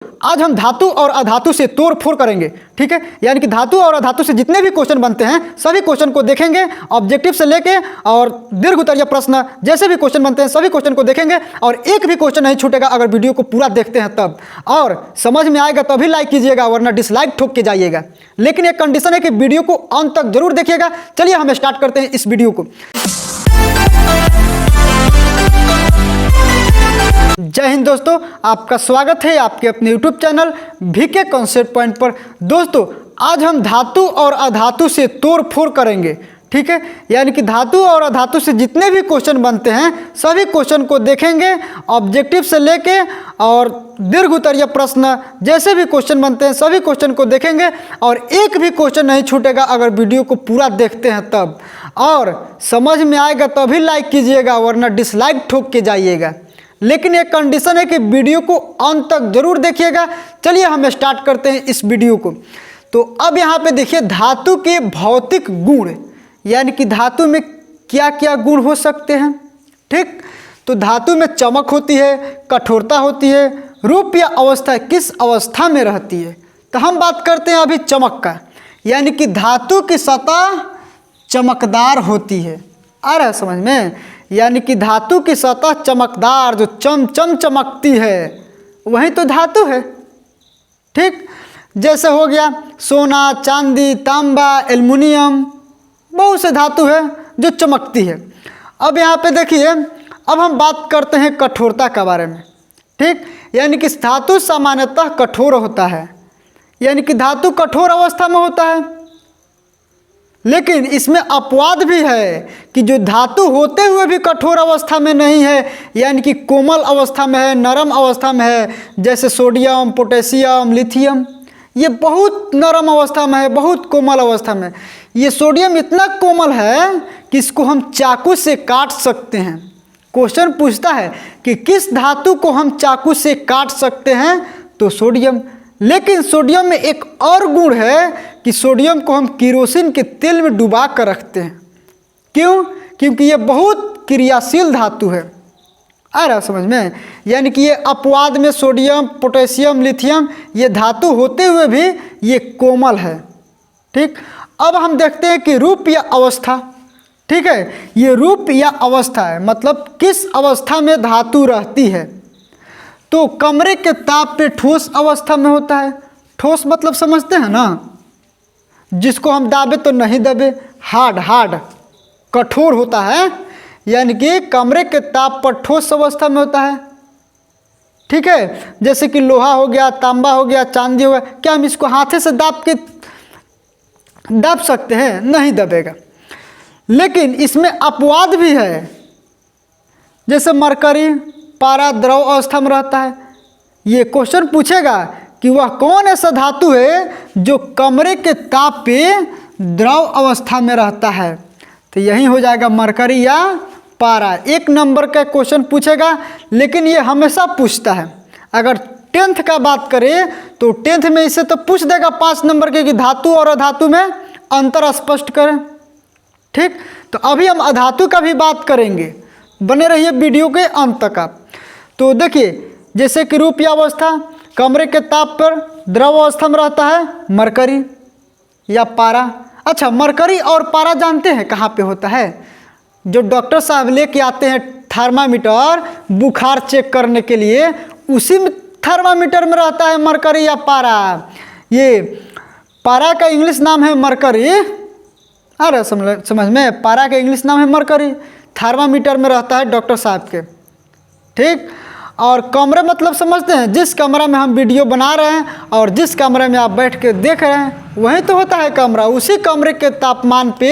आज हम धातु और अधातु से तोड़ फोड़ करेंगे, ठीक है। यानी कि धातु और अधातु से जितने भी क्वेश्चन बनते हैं सभी क्वेश्चन को देखेंगे, ऑब्जेक्टिव से लेके और दीर्घ उत्तरीय प्रश्न जैसे भी क्वेश्चन बनते हैं सभी क्वेश्चन को देखेंगे और एक भी क्वेश्चन नहीं छूटेगा अगर वीडियो को पूरा देखते हैं तब। और समझ में आएगा तभी लाइक कीजिएगा, वरना डिसलाइक ठोक के जाइएगा। लेकिन एक कंडीशन है कि वीडियो को अंत तक जरूर देखिएगा। चलिए हम स्टार्ट करते हैं इस वीडियो को। जय हिंद दोस्तों, आपका स्वागत है आपके अपने YouTube channel VK concept point पर। दोस्तों आज हम धातु और अधातु से तोड़ फोड़ करेंगे, ठीक है। यानी कि धातु और अधातु से जितने भी क्वेश्चन बनते हैं सभी क्वेश्चन को देखेंगे, ऑब्जेक्टिव से लेके और दीर्घ उत्तरीय प्रश्न जैसे भी क्वेश्चन बनते हैं सभी क्वेश्चन को देखेंगे और एक भी क्वेश्चन नहीं छूटेगा अगर वीडियो को पूरा देखते हैं तब। और समझ में आएगा तभी लाइक कीजिएगा, वरना डिसलाइक ठोक के जाइएगा। लेकिन एक कंडीशन है कि वीडियो को अंत तक जरूर देखिएगा। चलिए हम स्टार्ट करते हैं इस वीडियो को। तो अब यहाँ पे देखिए धातु के भौतिक गुण, यानी कि धातु में क्या क्या गुण हो सकते हैं, ठीक। तो धातु में चमक होती है, कठोरता होती है, रूप या अवस्था किस अवस्था में रहती है। तो हम बात करते हैं अभी चमक का, यानी कि धातु की सतह चमकदार होती है। आ रहा है समझ में? यानी कि धातु की सतह चमकदार, जो चम चमकती है वही तो धातु है, ठीक। जैसे हो गया सोना, चांदी, तांबा, एल्युमिनियम, बहुत से धातु है जो चमकती है। अब यहाँ पे देखिए, अब हम बात करते हैं कठोरता के बारे में, ठीक। यानी कि धातु सामान्यतः कठोर होता है, यानी कि धातु कठोर अवस्था में होता है। लेकिन इसमें अपवाद भी है कि जो धातु होते हुए भी कठोर अवस्था में नहीं है, यानी कि कोमल अवस्था में है, नरम अवस्था में है। जैसे सोडियम, पोटेशियम, लिथियम, ये बहुत नरम अवस्था में है, बहुत कोमल अवस्था में। ये सोडियम इतना कोमल है कि इसको हम चाकू से काट सकते हैं। क्वेश्चन पूछता है कि किस धातु को हम चाकू से काट सकते हैं, तो सोडियम। लेकिन सोडियम में एक और गुण है कि सोडियम को हम केरोसिन के तेल में डुबा कर रखते हैं। क्यों? क्योंकि ये बहुत क्रियाशील धातु है। आ रहा समझ में? यानी कि ये अपवाद में सोडियम, पोटेशियम, लिथियम ये धातु होते हुए भी ये कोमल है, ठीक। अब हम देखते हैं कि रूप या अवस्था, ठीक है। ये रूप या अवस्था है, मतलब किस अवस्था में धातु रहती है। तो कमरे के ताप पे ठोस अवस्था में होता है। ठोस मतलब समझते हैं ना, जिसको हम दाबे तो नहीं दबे, हार्ड कठोर होता है। यानी कि कमरे के ताप पर ठोस अवस्था में होता है, ठीक है। जैसे कि लोहा हो गया, तांबा हो गया, चांदी हो गया, क्या हम इसको हाथे से दाब सकते हैं? नहीं दबेगा। लेकिन इसमें अपवाद भी है, जैसे मरकरी, पारा द्रव अवस्था में रहता है। ये क्वेश्चन पूछेगा कि वह कौन ऐसा धातु है जो कमरे के ताप पे द्रव अवस्था में रहता है। तो यही हो जाएगा मरकरी या पारा। एक नंबर का क्वेश्चन पूछेगा, लेकिन ये हमेशा पूछता है। अगर 10th का बात करें तो 10th में इसे तो पूछ देगा 5 नंबर के कि धातु और अधातु में अंतर स्पष्ट करें, ठीक। तो अभी हम अधातु का भी बात करेंगे, बने रहिए वीडियो के अंत तक आप। तो देखिए, जैसे कि रूप या अवस्था, कमरे के ताप पर द्रव अवस्था में रहता है मरकरी या पारा। अच्छा, मरकरी और पारा जानते हैं कहाँ पे होता है? जो डॉक्टर साहब लेके आते हैं थर्मामीटर बुखार चेक करने के लिए, उसी में थर्मामीटर में रहता है मरकरी या पारा। ये पारा का इंग्लिश नाम है मरकरी। अरे समझ में? पारा का इंग्लिश नाम है मरकरी, थर्मामीटर में रहता है डॉक्टर साहब के, ठीक। और कमरे मतलब समझते हैं, जिस कमरा में हम वीडियो बना रहे हैं और जिस कमरे में आप बैठ के देख रहे हैं वही तो होता है कमरा। उसी कमरे के तापमान पे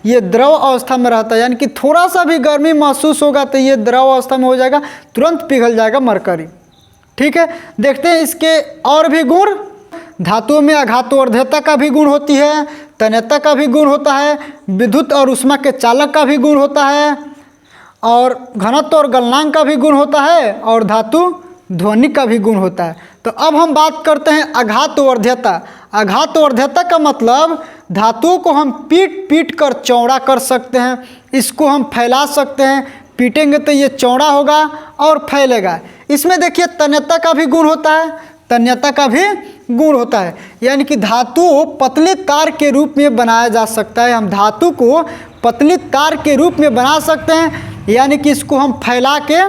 ये द्रव अवस्था में रहता है। यानी कि थोड़ा सा भी गर्मी महसूस होगा तो ये द्रव अवस्था में हो जाएगा, तुरंत पिघल जाएगा मरकरी, ठीक है। देखते हैं इसके और भी गुण। धातुओं में आघातवर्ध्यता का भी गुण होती है, तन्यता का भी गुण होता है, विद्युत और ऊष्मा के चालक का भी गुण होता है, और घनत्व और गलनांक का भी गुण होता है, और धातु ध्वनि का भी गुण होता है। तो अब हम बात करते हैं आघातवर्ध्यता। आघातवर्ध्यता का मतलब धातुओं को हम पीट कर चौड़ा कर सकते हैं, इसको हम फैला सकते हैं। पीटेंगे तो ये चौड़ा होगा और फैलेगा। इसमें देखिए तन्यता का भी गुण होता है। तन्यता का भी गुण होता है। यानी कि धातु पतली तार के रूप में बनाया जा सकता है। हम धातु को पतली तार के रूप में बना सकते हैं, यानी कि इसको हम फैला के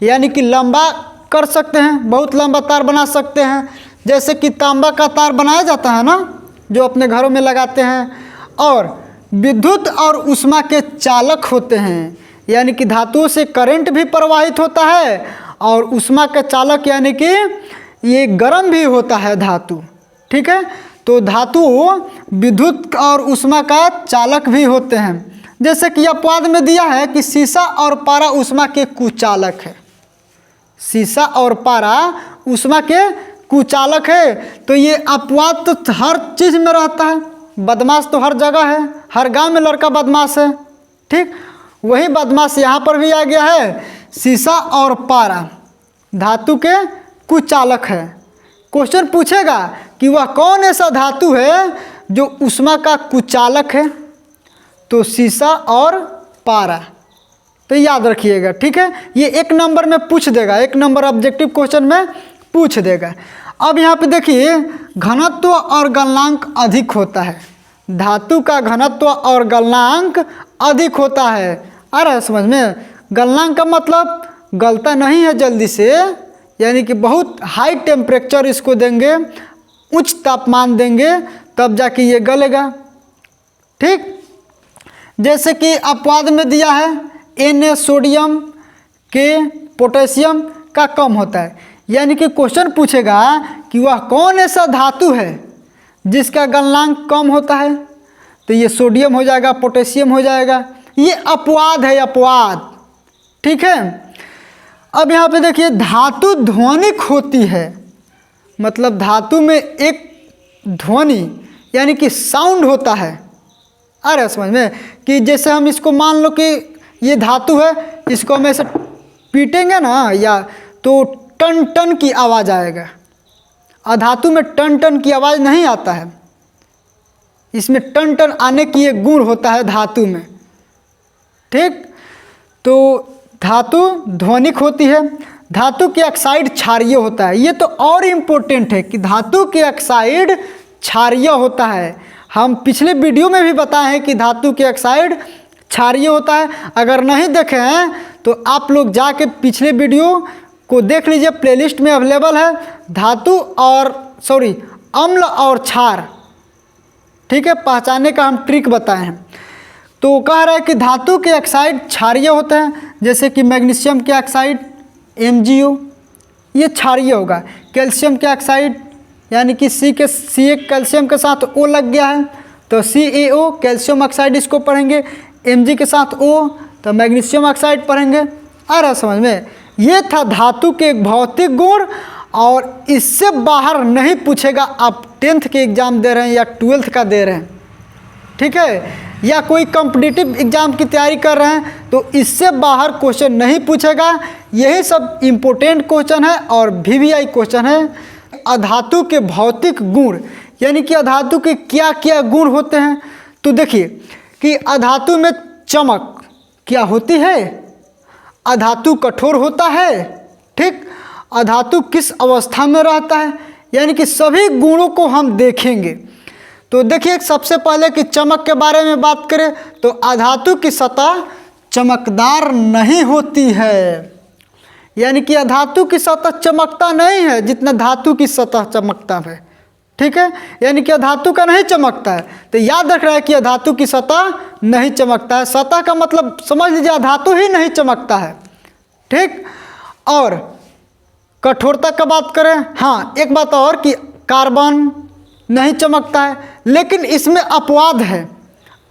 यानी कि लंबा कर सकते हैं, बहुत लंबा तार बना सकते हैं। जैसे कि तांबा का तार बनाया जाता है ना, जो अपने घरों में लगाते हैं। और विद्युत और ऊष्मा के चालक होते हैं, यानी कि धातुओं से करंट भी प्रवाहित होता है और ऊष्मा का चालक यानी कि ये गर्म भी होता है धातु। ठीक है, तो धातु विद्युत और ऊष्मा का चालक भी होते हैं। जैसे कि अपवाद में दिया है कि सीसा और पारा ऊष्मा के कुचालक है। सीसा और पारा ऊष्मा के कुचालक है। तो ये अपवाद तो हर चीज़ में रहता है। बदमाश तो हर जगह है, हर गांव में लड़का बदमाश है। ठीक, वही बदमाश यहाँ पर भी आ गया है। सीसा और पारा धातु के कुचालक है। क्वेश्चन पूछेगा कि वह कौन ऐसा धातु है जो ऊष्मा का कुचालक है, तो सीसा और पारा। तो याद रखिएगा। ठीक है, ये 1 नंबर में पूछ देगा, 1 नंबर ऑब्जेक्टिव क्वेश्चन में पूछ देगा। अब यहाँ पे देखिए, घनत्व और गलनांक अधिक होता है। धातु का घनत्व और गलनांक अधिक होता है। आ रहा है समझ में? गलनांक का मतलब गलता नहीं है जल्दी से, यानी कि बहुत हाई टेम्परेचर इसको देंगे, उच्च तापमान देंगे, तब जाके ये गलेगा। ठीक, जैसे कि अपवाद में दिया है Na सोडियम के पोटेशियम का कम होता है। यानी कि क्वेश्चन पूछेगा कि वह कौन ऐसा धातु है जिसका गलनांक कम होता है, तो ये सोडियम हो जाएगा, पोटेशियम हो जाएगा। ये अपवाद है, अपवाद। ठीक है, अब यहाँ पे देखिए, धातु ध्वनिक होती है। मतलब धातु में एक ध्वनि यानी कि साउंड होता है। आ रहा है समझ में? कि जैसे हम इसको मान लो कि ये धातु है, इसको हम ऐसे पीटेंगे ना, या तो टन टन की आवाज़ आएगा। अधातु में टन टन की आवाज़ नहीं आता है, इसमें टन टन आने की एक गुण होता है धातु में। ठीक, तो धातु ध्वनिक होती है। धातु के ऑक्साइड क्षारीय होता है। ये तो और इम्पोर्टेंट है कि धातु के ऑक्साइड क्षारीय होता है। हम पिछले वीडियो में भी बताए हैं कि धातु के ऑक्साइड क्षारीय होता है। अगर नहीं देखे हैं तो आप लोग जाके पिछले वीडियो को देख लीजिए, प्लेलिस्ट में अवेलेबल है। धातु और अम्ल और क्षार, ठीक है, पहचानने का हम ट्रिक बताए हैं। तो कह रहा है कि धातु के ऑक्साइड क्षारीय होते हैं। जैसे कि मैग्नीशियम के ऑक्साइड MgO, ये क्षारीय होगा। कैल्शियम के ऑक्साइड यानी कि सी एक कैल्शियम के साथ O लग गया है तो CaO कैल्शियम ऑक्साइड इसको पढ़ेंगे। Mg के साथ O तो मैग्नीशियम ऑक्साइड पढ़ेंगे। आ रहा समझ में? ये था धातु के भौतिक गुण, और इससे बाहर नहीं पूछेगा। आप 10th के एग्ज़ाम दे रहे हैं या 12th का दे रहे हैं, ठीक है, या कोई कॉम्पिटिटिव एग्ज़ाम की तैयारी कर रहे हैं, तो इससे बाहर क्वेश्चन नहीं पूछेगा। यही सब इम्पोर्टेंट क्वेश्चन है और VVI क्वेश्चन है। अधातु के भौतिक गुण यानी कि अधातु के क्या क्या गुण होते हैं। तो देखिए कि अधातु में चमक क्या होती है, अधातु कठोर होता है। ठीक, अधातु किस अवस्था में रहता है, यानी कि सभी गुणों को हम देखेंगे। तो देखिए, सबसे पहले कि चमक के बारे में बात करें तो अधातु की सतह चमकदार नहीं होती है। यानी कि अधातु की सतह चमकता नहीं है जितना धातु की सतह चमकता है। ठीक है, यानी कि अधातु का नहीं चमकता है। तो याद रख रहा है कि अधातु की सतह नहीं चमकता है। सतह का मतलब समझ लीजिए अधातु ही नहीं चमकता है। ठीक, और कठोरता का बात करें, हाँ एक बात और कि कार्बन नहीं चमकता है, लेकिन इसमें अपवाद है।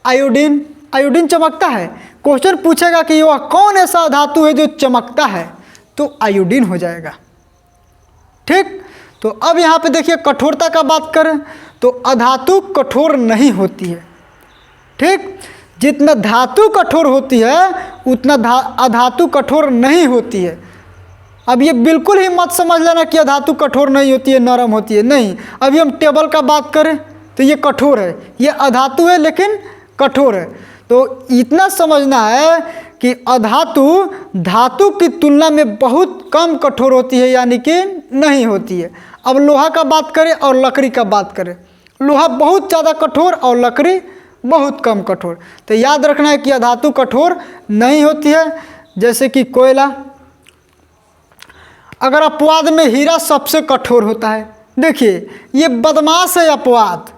आयोडीन चमकता है। क्वेश्चन पूछेगा कि वह कौन ऐसा धातु है जो चमकता है, तो आयोडीन हो जाएगा। ठीक, तो अब यहाँ पे देखिए कठोरता का बात करें तो अधातु कठोर नहीं होती है। ठीक, जितना धातु कठोर होती है उतना अधातु कठोर नहीं होती है। अब ये बिल्कुल ही मत समझ लेना कि अधातु कठोर नहीं होती है, नरम होती है, नहीं। अभी हम टेबल का बात करें तो ये कठोर है, ये अधातु है लेकिन कठोर है। तो इतना समझना है कि अधातु धातु की तुलना में बहुत कम कठोर होती है, यानी कि नहीं होती है। अब लोहा का बात करें और लकड़ी का बात करें, लोहा बहुत ज़्यादा कठोर और लकड़ी बहुत कम कठोर। तो याद रखना है कि अधातु कठोर नहीं होती है, जैसे कि कोयला। अगर अपवाद में हीरा सबसे कठोर होता है, देखिए ये बदमाश है अपवाद,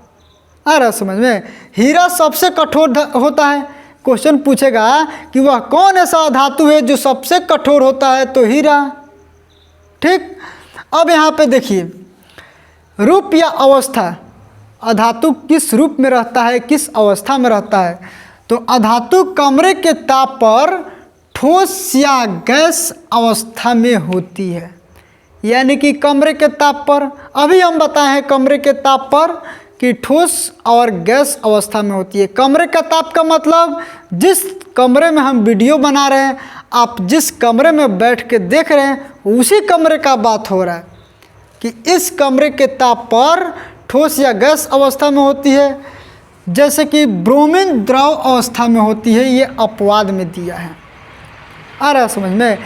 आ रहा समझ में। हीरा सबसे कठोर होता है। क्वेश्चन पूछेगा कि वह कौन ऐसा धातु है जो सबसे कठोर होता है, तो हीरा। ठीक, अब यहाँ पे देखिए रूप या अवस्था, अधातु किस रूप में रहता है, किस अवस्था में रहता है। तो अधातु कमरे के ताप पर ठोस या गैस अवस्था में होती है, यानी कि कमरे के ताप पर, अभी हम बताए हैं कमरे के ताप पर कि ठोस और गैस अवस्था में होती है। कमरे का ताप का मतलब जिस कमरे में हम वीडियो बना रहे हैं, आप जिस कमरे में बैठ के देख रहे हैं उसी कमरे का बात हो रहा है कि इस कमरे के ताप पर ठोस या गैस अवस्था में होती है। जैसे कि ब्रोमीन द्रव अवस्था में होती है, ये अपवाद में दिया है। आ रहा समझ में,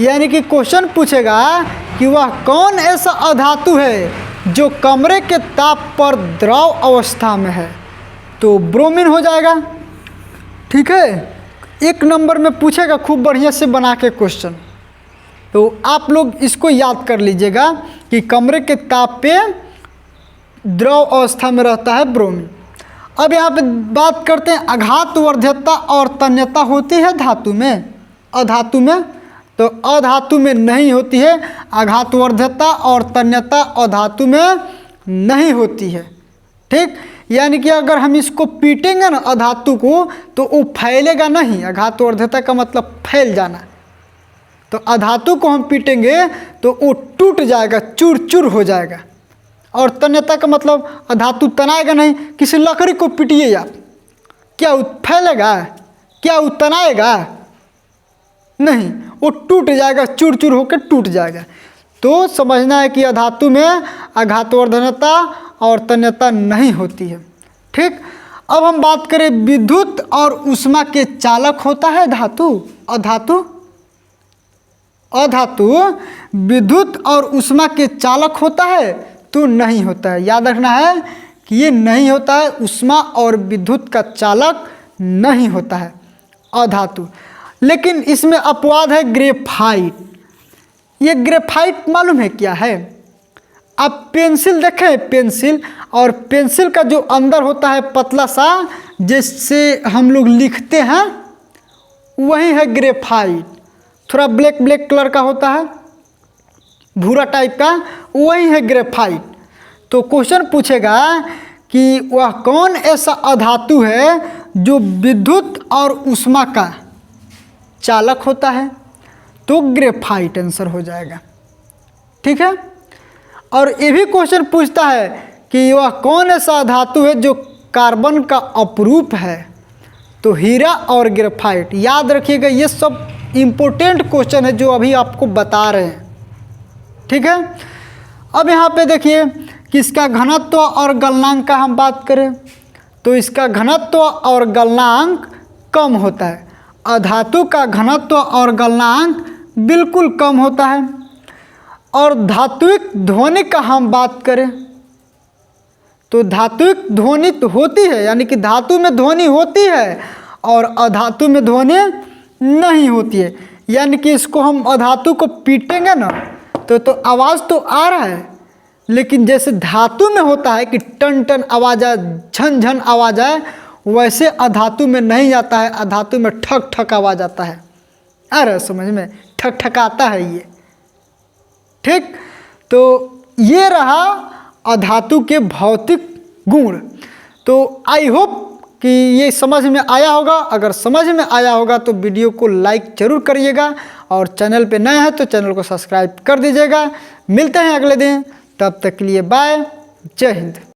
यानी कि क्वेश्चन पूछेगा कि वह कौन ऐसा अधातु है जो कमरे के ताप पर द्रव अवस्था में है, तो ब्रोमीन हो जाएगा। ठीक है, एक नंबर में पूछेगा खूब बढ़िया से बना के क्वेश्चन, तो आप लोग इसको याद कर लीजिएगा कि कमरे के ताप पे द्रव अवस्था में रहता है ब्रोमीन। अब यहाँ पे बात करते हैं आघातवर्ध्यता और तन्यता होती है धातु में, अधातु में, तो अधातु में नहीं होती है। आघातवर्ध्यता और तन्यता अधातु में नहीं होती है। ठीक, यानी कि अगर हम इसको पीटेंगे ना अधातु को तो वो फैलेगा नहीं। आघातवर्ध्यता का मतलब फैल जाना, तो अधातु को हम पीटेंगे तो वो टूट जाएगा, चूर चूर हो जाएगा। और तन्यता का मतलब अधातु तनाएगा नहीं। किसी लकड़ी को पीटिए आप, क्या वो फैलेगा, क्या वो तनाएगा नहीं, वो टूट जाएगा, चूर चूर होकर टूट जाएगा। तो समझना है कि अधातु में आघातवर्धनता और तन्यता नहीं होती है। ठीक, अब हम बात करें विद्युत और ऊष्मा के चालक होता है धातु, अधातु। अधातु विद्युत और ऊष्मा के चालक होता है, तो नहीं होता है। याद रखना है कि ये नहीं होता है, ऊष्मा और विद्युत का चालक नहीं होता है अधातु। लेकिन इसमें अपवाद है ग्रेफाइट। ये ग्रेफाइट मालूम है क्या है? आप पेंसिल देखें, पेंसिल, और पेंसिल का जो अंदर होता है पतला सा जिससे हम लोग लिखते हैं, वही है ग्रेफाइट। थोड़ा ब्लैक ब्लैक कलर का होता है, भूरा टाइप का, वही है ग्रेफाइट। तो क्वेश्चन पूछेगा कि वह कौन ऐसा अधातु है जो विद्युत और ऊष्मा का चालक होता है, तो ग्रेफाइट आंसर हो जाएगा। ठीक है, और ये भी क्वेश्चन पूछता है कि वह कौन ऐसा धातु है जो कार्बन का अपरूप है, तो हीरा और ग्रेफाइट। याद रखिएगा, ये सब इम्पोर्टेंट क्वेश्चन है जो अभी आपको बता रहे हैं। ठीक है, अब यहाँ पे देखिए कि इसका घनत्व और गलनांक का हम बात करें तो इसका घनत्व और गलनांक कम होता है। अधातु का घनत्व और गलनांक बिल्कुल कम होता है। और धात्विक ध्वनि का हम बात करें तो धात्विक ध्वनि तो होती है, यानी कि धातु में ध्वनि होती है और अधातु में ध्वनि नहीं होती है। यानी कि इसको हम अधातु को पीटेंगे ना तो आवाज़ तो आ रहा है, लेकिन जैसे धातु में होता है कि टन टन आवाज़ आए, झन झन आवाज़ आए, वैसे अधातु में नहीं आता है। अधातु में ठक ठक आवाज़ आता है। आ रहा है समझ में, ठक ठक आता है ये। ठीक, तो ये रहा अधातु के भौतिक गुण। तो आई होप कि ये समझ में आया होगा। अगर समझ में आया होगा तो वीडियो को लाइक ज़रूर करिएगा, और चैनल पे नए हैं तो चैनल को सब्सक्राइब कर दीजिएगा। मिलते हैं अगले दिन, तब तक के लिए बाय, जय हिंद।